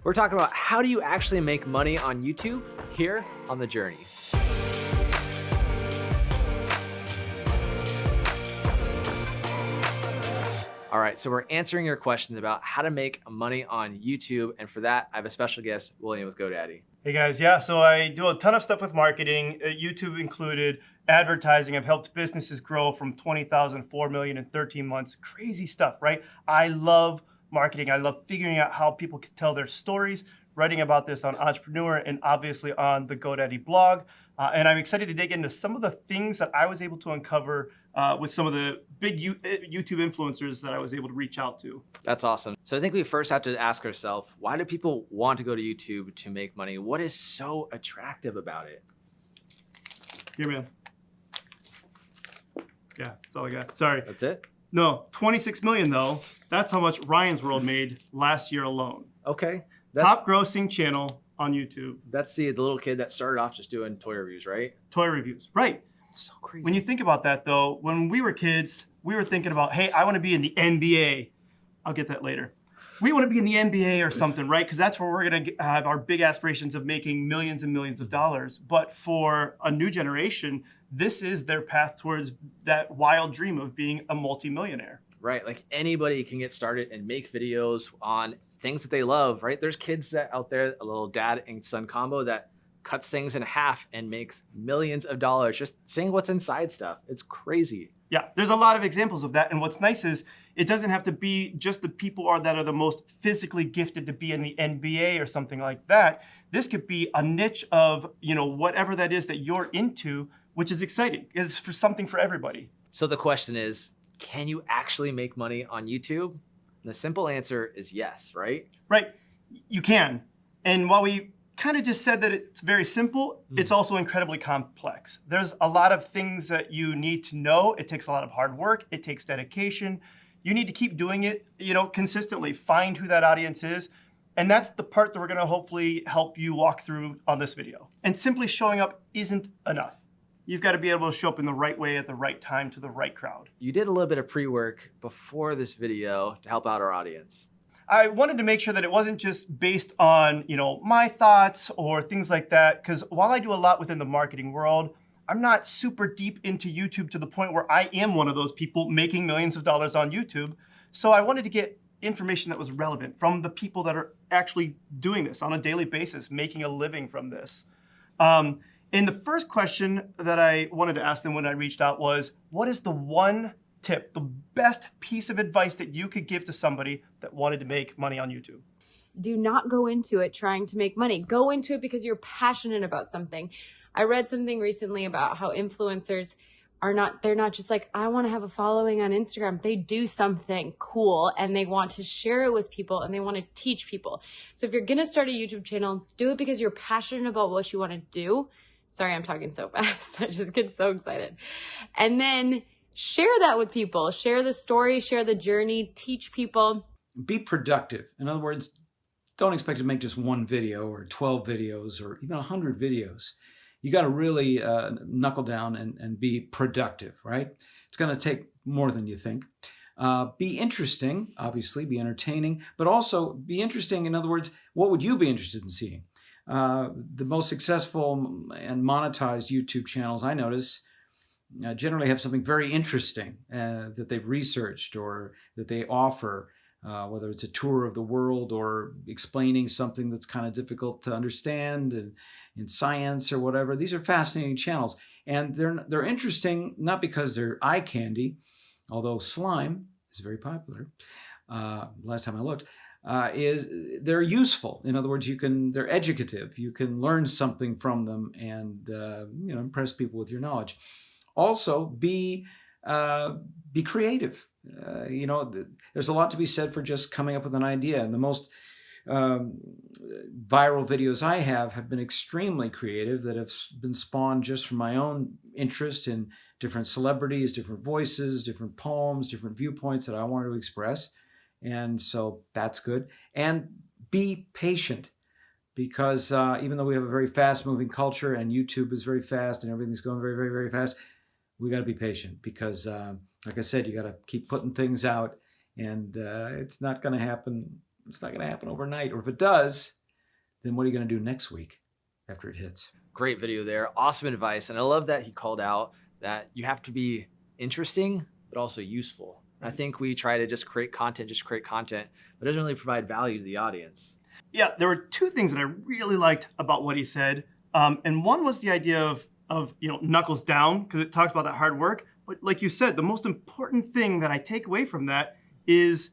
We're talking about how do you actually make money on YouTube here on The Journey. All right, so we're answering your questions about how to make money on YouTube. And for that, I have a special guest, William with GoDaddy. Hey guys, yeah, so I do a ton of stuff with marketing, YouTube included, advertising. I've helped businesses grow from 20,000 to 4 million in 13 months. Crazy stuff, right? I love marketing. I love figuring out how people can tell their stories, writing about this on Entrepreneur and obviously on the GoDaddy blog. And I'm excited to dig into some of the things that I was able to uncover with some of the big YouTube influencers that I was able to reach out to. That's awesome. So I think we first have to ask ourselves, why do people want to go to YouTube to make money? What is so attractive about it? Here, man. Yeah, that's all I got. Sorry. That's it? No, 26 million though. That's how much Ryan's World made last year alone. Okay. Top grossing channel on YouTube. That's the little kid that started off just doing toy reviews, right? Toy reviews, right. So crazy. When you think about that though, when we were kids, we were thinking about, hey, I want to be in the NBA. I'll get that later. We want to be in the NBA or something, right? Because that's where we're going to have our big aspirations of making millions and millions of dollars. But for a new generation, this is their path towards that wild dream of being a multimillionaire. Right, like anybody can get started and make videos on things that they love, right? There's kids that out there, a little dad and son combo that cuts things in half and makes millions of dollars just saying what's inside stuff. It's crazy. Yeah, there's a lot of examples of that. And what's nice is it doesn't have to be just the people that are the most physically gifted to be in the NBA or something like that. This could be a niche of, whatever that is that you're into, which is exciting. It's for something for everybody. So the question is, can you actually make money on YouTube? And the simple answer is yes, right? Right, you can. And while we kind of just said that it's very simple, it's also incredibly complex. There's a lot of things that you need to know. It takes a lot of hard work. It takes dedication. You need to keep doing it, consistently. Find who that audience is. And that's the part that we're going to hopefully help you walk through on this video. And simply showing up isn't enough. You've got to be able to show up in the right way at the right time to the right crowd. You did a little bit of pre-work before this video to help out our audience. I wanted to make sure that it wasn't just based on, my thoughts or things like that, because while I do a lot within the marketing world, I'm not super deep into YouTube to the point where I am one of those people making millions of dollars on YouTube. So I wanted to get information that was relevant from the people that are actually doing this on a daily basis, making a living from this. And the first question that I wanted to ask them when I reached out was, what is the one tip, the best piece of advice that you could give to somebody that wanted to make money on YouTube? Do not go into it trying to make money. Go into it because you're passionate about something. I read something recently about how influencers they're not just like, I want to have a following on Instagram. They do something cool and they want to share it with people and they want to teach people. So if you're going to start a YouTube channel, do it because you're passionate about what you want to do. Sorry, I'm talking so fast. I just get so excited. And then share that with people. Share the story, share the journey, teach people. Be productive. In other words, don't expect to make just one video or 12 videos or even 100 videos. You got to really knuckle down and be productive, right? It's going to take more than you think. Be interesting, obviously, be entertaining, but also be interesting. In other words, what would you be interested in seeing? The most successful and monetized YouTube channels I notice generally have something very interesting that they've researched or that they offer, whether it's a tour of the world or explaining something that's kind of difficult to understand in science or whatever. These are fascinating channels, and they're interesting not because they're eye candy, although slime is very popular. Last time I looked. They're useful. In other words, they're educative. You can learn something from them and impress people with your knowledge. Also, be creative. There's a lot to be said for just coming up with an idea. And the most viral videos I have been extremely creative, that have been spawned just from my own interest in different celebrities, different voices, different poems, different viewpoints that I wanted to express. And so that's good. And be patient, because even though we have a very fast-moving culture and YouTube is very fast and everything's going very, very, very fast, we got to be patient because, like I said, you got to keep putting things out, and it's not going to happen It's not going to happen overnight. Or if it does, then what are you going to do next week after it hits? Great video there. Awesome advice. And I love that he called out that you have to be interesting, but also useful. I think we try to just create content, but it doesn't really provide value to the audience. Yeah, there were two things that I really liked about what he said. And one was the idea of knuckles down, because it talks about that hard work. But like you said, the most important thing that I take away from that is,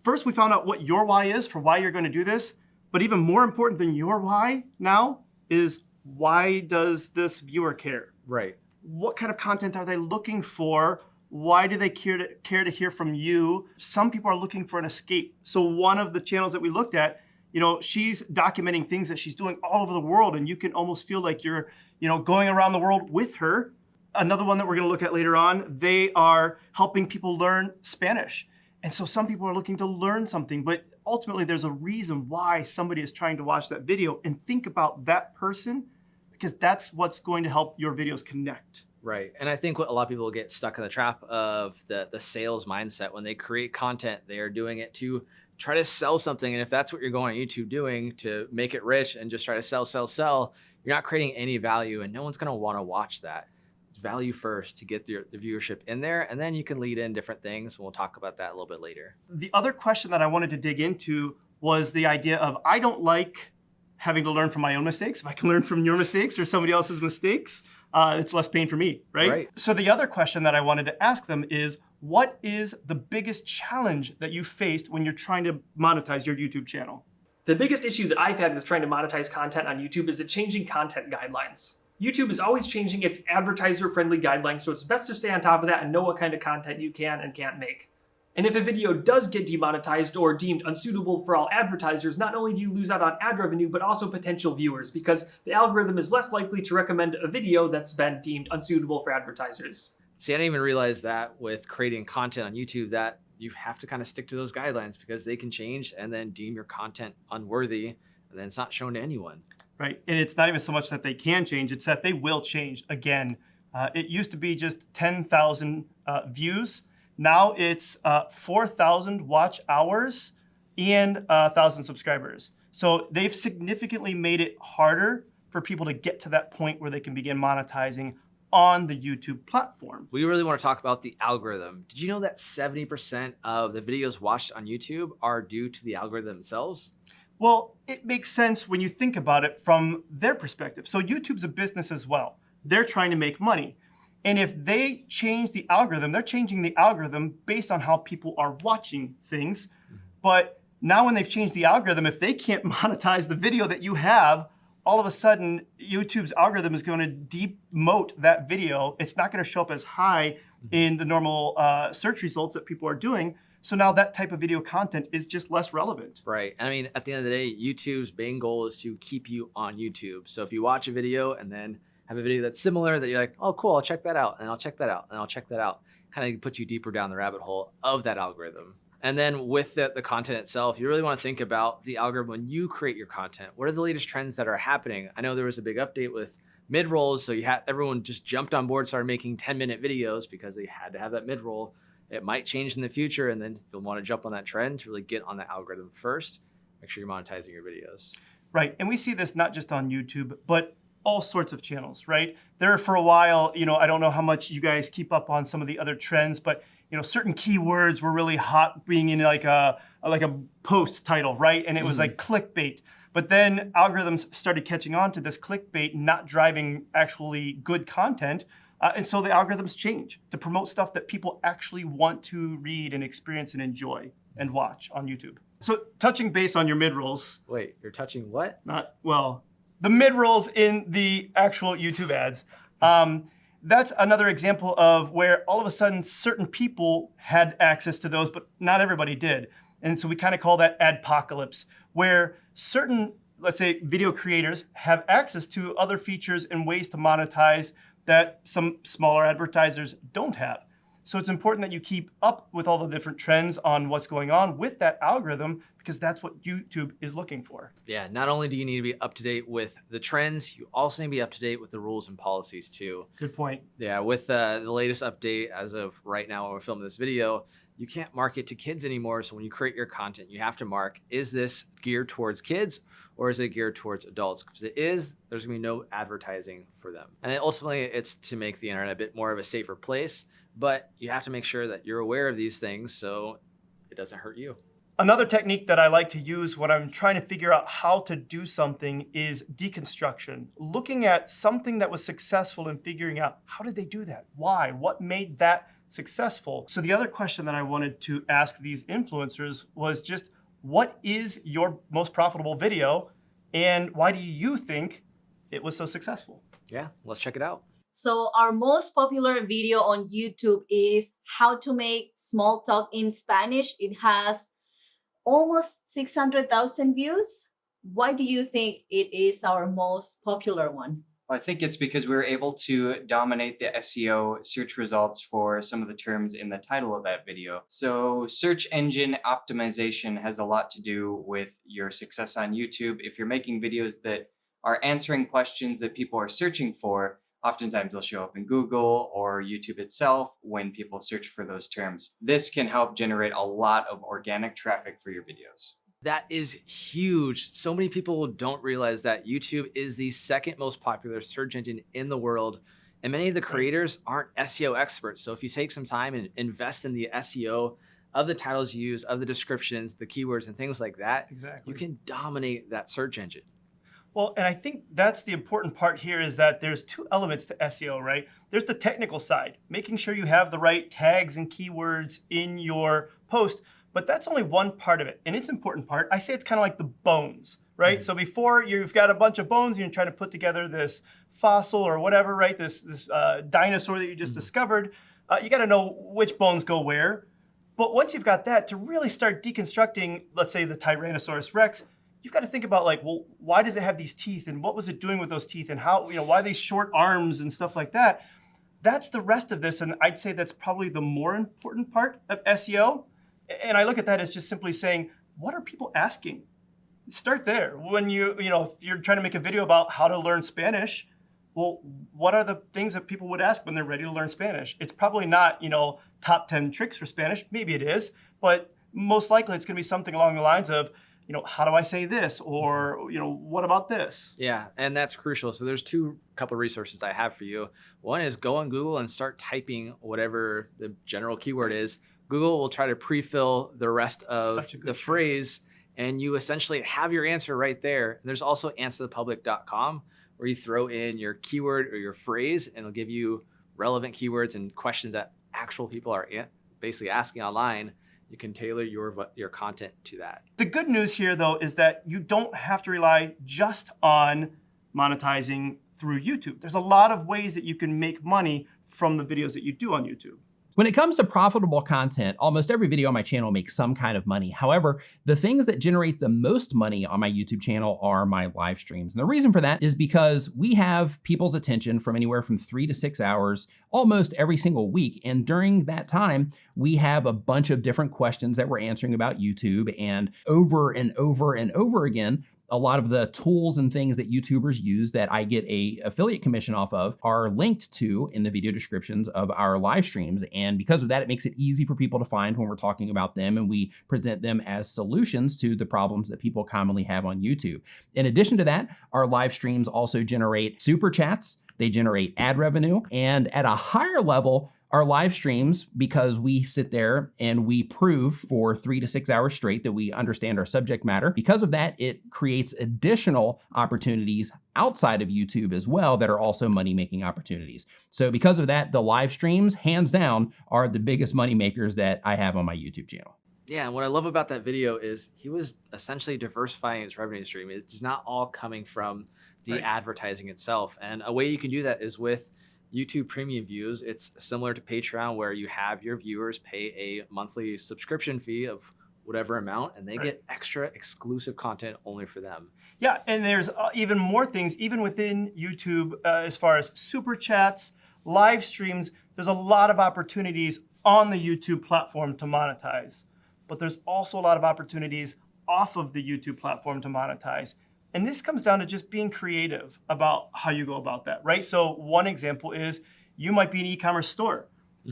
first, we found out what your why is for why you're going to do this. But even more important than your why now is, why does this viewer care? Right. What kind of content are they looking for? Why do they care to hear from you? Some people are looking for an escape. So one of the channels that we looked at, she's documenting things that she's doing all over the world, and you can almost feel like you're, going around the world with her. Another one that we're going to look at later on, they are helping people learn Spanish. And so some people are looking to learn something, but ultimately there's a reason why somebody is trying to watch that video, and think about that person, because that's what's going to help your videos connect. Right. And I think what a lot of people get stuck in the trap of the sales mindset. When they create content, they are doing it to try to sell something. And if that's what you're going on YouTube doing, to make it rich and just try to sell, you're not creating any value, and no one's going to want to watch that. It's value first to get the viewership in there, and then you can lead in different things. We'll talk about that a little bit later. The other question that I wanted to dig into was the idea of, I don't like having to learn from my own mistakes. If I can learn from your mistakes or somebody else's mistakes, it's less pain for me, right? So the other question that I wanted to ask them is, what is the biggest challenge that you faced when you're trying to monetize your YouTube channel? The biggest issue that I've had with trying to monetize content on YouTube is the changing content guidelines. YouTube is always changing its advertiser-friendly guidelines, so it's best to stay on top of that and know what kind of content you can and can't make. And if a video does get demonetized or deemed unsuitable for all advertisers, not only do you lose out on ad revenue, but also potential viewers, because the algorithm is less likely to recommend a video that's been deemed unsuitable for advertisers. See, I didn't even realize that with creating content on YouTube, that you have to kind of stick to those guidelines, because they can change and then deem your content unworthy, and then it's not shown to anyone. Right, and it's not even so much that they can change, it's that they will change. Again, it used to be just 10,000 views. Now it's 4,000 watch hours and 1,000 subscribers. So they've significantly made it harder for people to get to that point where they can begin monetizing on the YouTube platform. We really want to talk about the algorithm. Did you know that 70% of the videos watched on YouTube are due to the algorithm themselves? Well, it makes sense when you think about it from their perspective. So YouTube's a business as well. They're trying to make money. And if they change the algorithm, they're changing the algorithm based on how people are watching things. But now when they've changed the algorithm, if they can't monetize the video that you have, all of a sudden YouTube's algorithm is going to demote that video. It's not going to show up as high in the normal search results that people are doing. So now that type of video content is just less relevant. Right. I mean, at the end of the day, YouTube's main goal is to keep you on YouTube. So if you watch a video and then have a video that's similar, that you're like, oh, cool, I'll check that out, and I'll check that out, and I'll check that out, kind of puts you deeper down the rabbit hole of that algorithm. And then with the content itself, you really want to think about the algorithm when you create your content. What are the latest trends that are happening? I know there was a big update with mid-rolls, so everyone just jumped on board, started making 10-minute videos because they had to have that mid-roll. It might change in the future, and then you'll want to jump on that trend to really get on the algorithm first. Make sure you're monetizing your videos. Right, and we see this not just on YouTube, but all sorts of channels, right? There for a while, I don't know how much you guys keep up on some of the other trends, but certain keywords were really hot being in like a post title, right? And it was like clickbait. But then algorithms started catching on to this clickbait, not driving actually good content. And so the algorithms change to promote stuff that people actually want to read and experience and enjoy and watch on YouTube. So touching base on your mid-rolls. Wait, you're touching what? The mid-rolls in the actual YouTube ads. That's another example of where all of a sudden certain people had access to those, but not everybody did. And so we kind of call that adpocalypse, where certain, let's say, video creators have access to other features and ways to monetize that some smaller advertisers don't have. So it's important that you keep up with all the different trends on what's going on with that algorithm, because that's what YouTube is looking for. Yeah, not only do you need to be up to date with the trends, you also need to be up to date with the rules and policies too. Good point. Yeah, with the latest update as of right now when we're filming this video, you can't market to kids anymore. So when you create your content, you have to mark, is this geared towards kids or is it geared towards adults? Because it is, there's gonna be no advertising for them. And then ultimately it's to make the internet a bit more of a safer place, but you have to make sure that you're aware of these things so it doesn't hurt you. Another technique that I like to use when I'm trying to figure out how to do something is deconstruction. Looking at something that was successful and figuring out, how did they do that? Why? What made that successful? So the other question that I wanted to ask these influencers was just, what is your most profitable video and why do you think it was so successful? Yeah, let's check it out. So our most popular video on YouTube is how to make small talk in Spanish. It has almost 600,000 views. Why do you think it is our most popular one? Well, I think it's because we were able to dominate the SEO search results for some of the terms in the title of that video. So search engine optimization has a lot to do with your success on YouTube. If you're making videos that are answering questions that people are searching for, oftentimes they'll show up in Google or YouTube itself when people search for those terms. This can help generate a lot of organic traffic for your videos. That is huge. So many people don't realize that YouTube is the second most popular search engine in the world. And many of the creators aren't SEO experts. So if you take some time and invest in the SEO of the titles you use, of the descriptions, the keywords and things like that, you can dominate that search engine. Well, and I think that's the important part here is that there's two elements to SEO, right? There's the technical side, making sure you have the right tags and keywords in your post, but that's only one part of it. And it's an important part. I say it's kind of like the bones, right? Mm-hmm. So before you've got a bunch of bones, and you're trying to put together this fossil or whatever, right? This dinosaur that you just discovered, you got to know which bones go where. But once you've got that, to really start deconstructing, let's say the Tyrannosaurus Rex, you've got to think about like, well, why does it have these teeth and what was it doing with those teeth and how, why are they short arms and stuff like that? That's the rest of this. And I'd say that's probably the more important part of SEO. And I look at that as just simply saying, what are people asking? Start there. When if you're trying to make a video about how to learn Spanish, well, what are the things that people would ask when they're ready to learn Spanish? It's probably not, top 10 tricks for Spanish. Maybe it is, but most likely it's going to be something along the lines of, how do I say this? Or, what about this? Yeah, and that's crucial. So there's couple resources I have for you. One is go on Google and start typing whatever the general keyword is. Google will try to pre-fill the rest of the phrase, and you essentially have your answer right there. And there's also answerthepublic.com where you throw in your keyword or your phrase, and it'll give you relevant keywords and questions that actual people are basically asking online. You can tailor your content to that. The good news here, though, is that you don't have to rely just on monetizing through YouTube. There's a lot of ways that you can make money from the videos that you do on YouTube. When it comes to profitable content, almost every video on my channel makes some kind of money. However, the things that generate the most money on my YouTube channel are my live streams. And the reason for that is because we have people's attention from anywhere from 3 to 6 hours almost every single week. And during that time, we have a bunch of different questions that we're answering about YouTube, and over and over and over again, a lot of the tools and things that YouTubers use that I get a affiliate commission off of are linked to in the video descriptions of our live streams. And because of that, it makes it easy for people to find when we're talking about them, and we present them as solutions to the problems that people commonly have on YouTube. In addition to that, our live streams also generate super chats, they generate ad revenue, and at a higher level, our live streams, because we sit there and we prove for 3 to 6 hours straight that we understand our subject matter. Because of that, it creates additional opportunities outside of YouTube as well that are also money-making opportunities. So because of that, the live streams, hands down, are the biggest money makers that I have on my YouTube channel. Yeah, and what I love about that video is he was essentially diversifying his revenue stream. It's not all coming from the advertising itself. And a way you can do that is with YouTube premium views. It's similar to Patreon, where you have your viewers pay a monthly subscription fee of whatever amount, and they get extra exclusive content only for them. Yeah, and there's even more things, even within YouTube, as far as super chats, live streams. There's a lot of opportunities on the YouTube platform to monetize, but there's also a lot of opportunities off of the YouTube platform to monetize. And this comes down to just being creative about how you go about that, right? So one example is you might be an e-commerce store.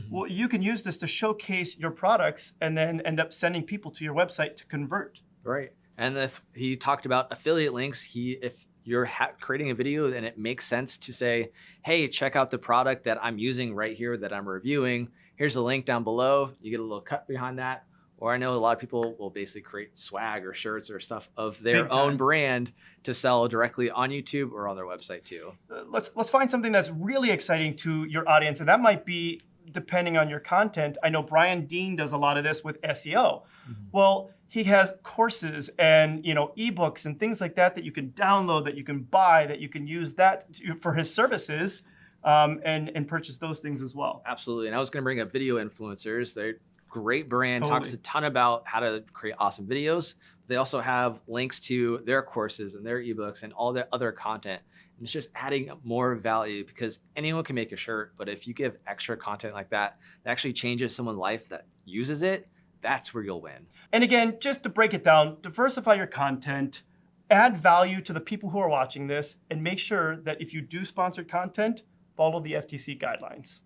Well, you can use this to showcase your products and then end up sending people to your website to convert. Right. And if he talked about affiliate links. If you're creating a video and it makes sense to say, hey, check out the product that I'm using right here that I'm reviewing. Here's a link down below. You get a little cut behind that. Or I know a lot of people will basically create swag or shirts or stuff of their own brand to sell directly on YouTube or on their website too. Let's find something that's really exciting to your audience, and that might be depending on your content. I know Brian Dean does a lot of this with SEO. Well, he has courses and ebooks and things like that you can download, that you can buy, that you can use that for his services, and purchase those things as well. Absolutely. And I was going to bring up video influencers. They're great brand, talks a ton about how to create awesome videos. They also have links to their courses and their ebooks and all their other content. And it's just adding more value, because anyone can make a shirt, but if you give extra content like that, that actually changes someone's life that uses it, that's where you'll win. And again, just to break it down, diversify your content, add value to the people who are watching this, and make sure that if you do sponsored content, follow the FTC guidelines.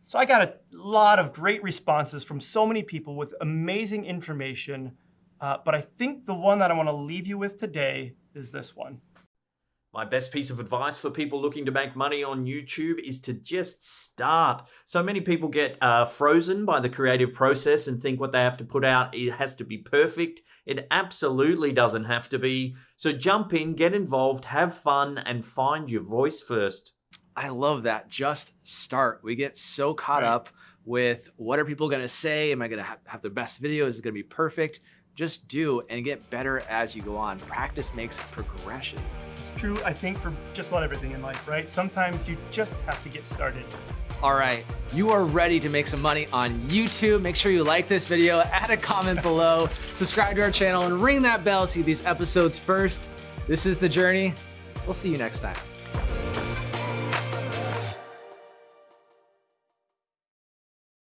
So I got a lot of great responses from so many people with amazing information, but I think the one that I want to leave you with today is this one. My best piece of advice for people looking to make money on YouTube is to just start. So many people get frozen by the creative process and think what they have to put out, it has to be perfect. It absolutely doesn't have to be. So jump in, get involved, have fun, and find your voice first. I love that. Just start. We get so caught up with what are people going to say? Am I going to have the best video? Is it going to be perfect? Just do and get better as you go on. Practice makes progression. It's true, I think, for just about everything in life, right? Sometimes you just have to get started. All right, you are ready to make some money on YouTube. Make sure you like this video, add a comment below, subscribe to our channel, and ring that bell to see these episodes first. This is The Journey. We'll see you next time.